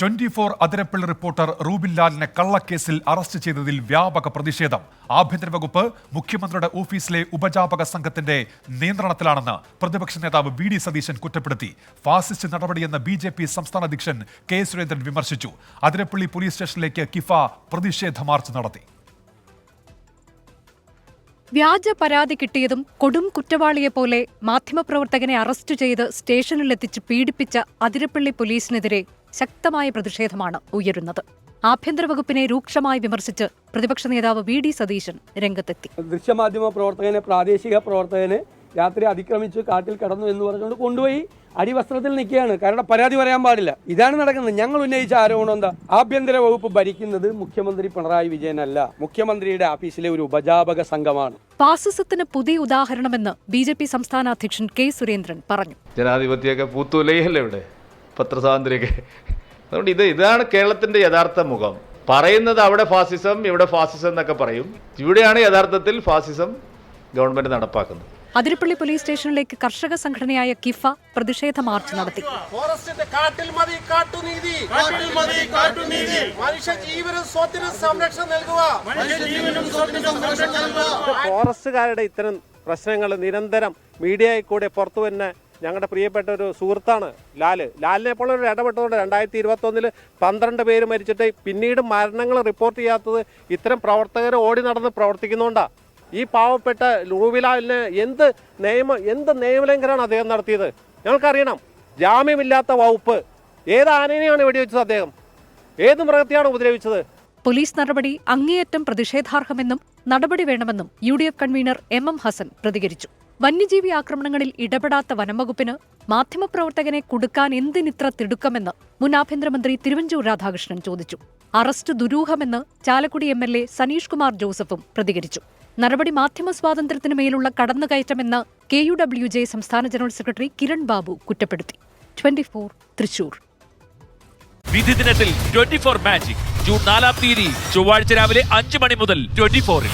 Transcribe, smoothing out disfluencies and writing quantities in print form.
24 Athirappilly reporter Rubin ലാലിനെ കള്ളക്കേസിൽ arrest ചെയ്തതിൽ വ്യാപക പ്രതിഷേധം. ആഭ്യന്തര വകുപ്പ് മുഖ്യമന്ത്രിയുടെ ഓഫീസിലെ ഉപജാപക സംഘത്തിന്റെ നിയന്ത്രണത്തിലാണെന്ന് പ്രതിപക്ഷ നേതാവ് വി.ഡി. സതീശൻ കുറ്റപ്പെടുത്തി. ഫാസിസ്റ്റ് നടപടിയെന്ന് ബി.ജെ.പി. സംസ്ഥാന അധ്യക്ഷൻ കെ. സുരേന്ദ്രൻ വിമർശിച്ചു. അതിരപ്പള്ളി പോലീസ് സ്റ്റേഷനിലേക്ക് കിഫ പ്രതിഷേധ മാർച്ച് നടത്തി. വ്യാജ പരാതി കിട്ടിയതും കൊടും കുറ്റവാളിയെപ്പോലെ മാധ്യമപ്രവർത്തകനെ അറസ്റ്റ് ചെയ്ത് സ്റ്റേഷനിലെത്തിച്ച് പീഡിപ്പിച്ച അതിരപ്പള്ളി പോലീസിനെതിരെ ശക്തമായ പ്രതിഷേധമാണ് ഉയരുന്നത്. ആഭ്യന്തര വകുപ്പിനെ രൂക്ഷമായി വിമർശിച്ച് പ്രതിപക്ഷ നേതാവ് വി.ഡി. സതീശൻ രംഗത്തെത്തി. ദൃശ്യമാധ്യമ പ്രവർത്തകനെ, പ്രാദേശിക പ്രവർത്തകനെ രാത്രി അതിക്രമിച്ച് കാട്ടിൽ കടന്നു എന്ന് പറഞ്ഞുകൊണ്ട് കൊണ്ടുപോയി അടിവസ്ത്രത്തിൽ നിൽക്കുകയാണ്. കാരണം പരാതി പറയാൻ പാടില്ല. ഇതാണ് നടക്കുന്നത്. ഞങ്ങൾ ഉന്നയിച്ച ആരോപണം എന്താ? ആഭ്യന്തര വകുപ്പ് ഭരിക്കുന്നത് മുഖ്യമന്ത്രി പിണറായി വിജയനല്ല, മുഖ്യമന്ത്രിയുടെ ഓഫീസിലെ ഒരു ഉപജാപക സംഘമാണ്. ഫാസിസത്തിന് പുതിയ ഉദാഹരണമെന്ന് ബി.ജെ.പി. സംസ്ഥാന അധ്യക്ഷൻ കെ. സുരേന്ദ്രൻ പറഞ്ഞു. ജനാധിപത്യമൊക്കെ പൂത്തുലയല്ലേ ഇവിടെ, പത്രസ്വാതന്ത്ര്യമൊക്കെ. അതുകൊണ്ട് ഇതാണ് കേരളത്തിന്റെ യഥാർത്ഥ മുഖം. പറയുന്നത് അവിടെ ഫാസിസം, ഇവിടെ ഫാസിസം എന്നൊക്കെ പറയും. ഇവിടെയാണ് യഥാർത്ഥത്തിൽ ഫാസിസം ഗവൺമെന്റ് നടപ്പാക്കുന്നത്. അതിരപ്പള്ളി പോലീസ് സ്റ്റേഷനിലേക്ക് കർഷക സംഘടനയായ കിഫ പ്രതിഷേധ മാർച്ച് നടത്തി. ഫോറസ്റ്റുകാരുടെ ഇത്തരം പ്രശ്നങ്ങൾ നിരന്തരം മീഡിയയിൽ കൂടെ പുറത്തു വരുന്ന ഞങ്ങളുടെ പ്രിയപ്പെട്ട ഒരു സുഹൃത്താണ് ലാലിനെ പോലെ ഒരു ഇടപെട്ടുകൊണ്ട് 2021 12 പേര് മരിച്ചിട്ട് പിന്നീട് മരണങ്ങൾ റിപ്പോർട്ട് ചെയ്യാത്തത് ഇത്തരം പ്രവർത്തകർ ഓടി നടന്ന് പ്രവർത്തിക്കുന്നുകൊണ്ടാണ്. ഈ പാവപ്പെട്ട റൂബിലാലിന് എന്ത് നിയമലംഘനമാണ് അദ്ദേഹം നടത്തിയത്? ഞങ്ങൾക്കറിയണം. ജാമ്യമില്ലാത്ത വകുപ്പ്. ഏത് ആനേനെയാണ് വെടിവെച്ചത് അദ്ദേഹം? ഏത് മൃഗത്തെയാണ് ഉപദ്രവിച്ചത്? പോലീസ് നടപടി അങ്ങേയറ്റം പ്രതിഷേധാർഹമെന്നും നടപടി വേണമെന്നും UDF കൺവീനർ MM ഹസൻ പ്രതികരിച്ചു. വന്യജീവി ആക്രമണങ്ങളിൽ ഇടപെടാത്ത വനംവകുപ്പിന് മാധ്യമപ്രവർത്തകനെ കുടുക്കാൻ എന്തിനിത്ര തിടുക്കമെന്ന് മുൻ ആഭ്യന്തരമന്ത്രി തിരുവഞ്ചൂർ രാധാകൃഷ്ണൻ ചോദിച്ചു. അറസ്റ്റ് ദുരൂഹമെന്ന് ചാലക്കുടി MLA സനീഷ് കുമാർ ജോസഫും പ്രതികരിച്ചു. നടപടി മാധ്യമ സ്വാതന്ത്ര്യത്തിന് മേലുള്ള കടന്നുകയറ്റമെന്ന് KUWJ സംസ്ഥാന ജനറൽ സെക്രട്ടറി കിരൺ ബാബു കുറ്റപ്പെടുത്തി. 24 തൃശൂർ. വിധി ദിനത്തിൽ 24 മാജിക് ജൂൺ 4 ചൊവ്വാഴ്ച രാവിലെ 5 മണി മുതൽ 24-ൽ.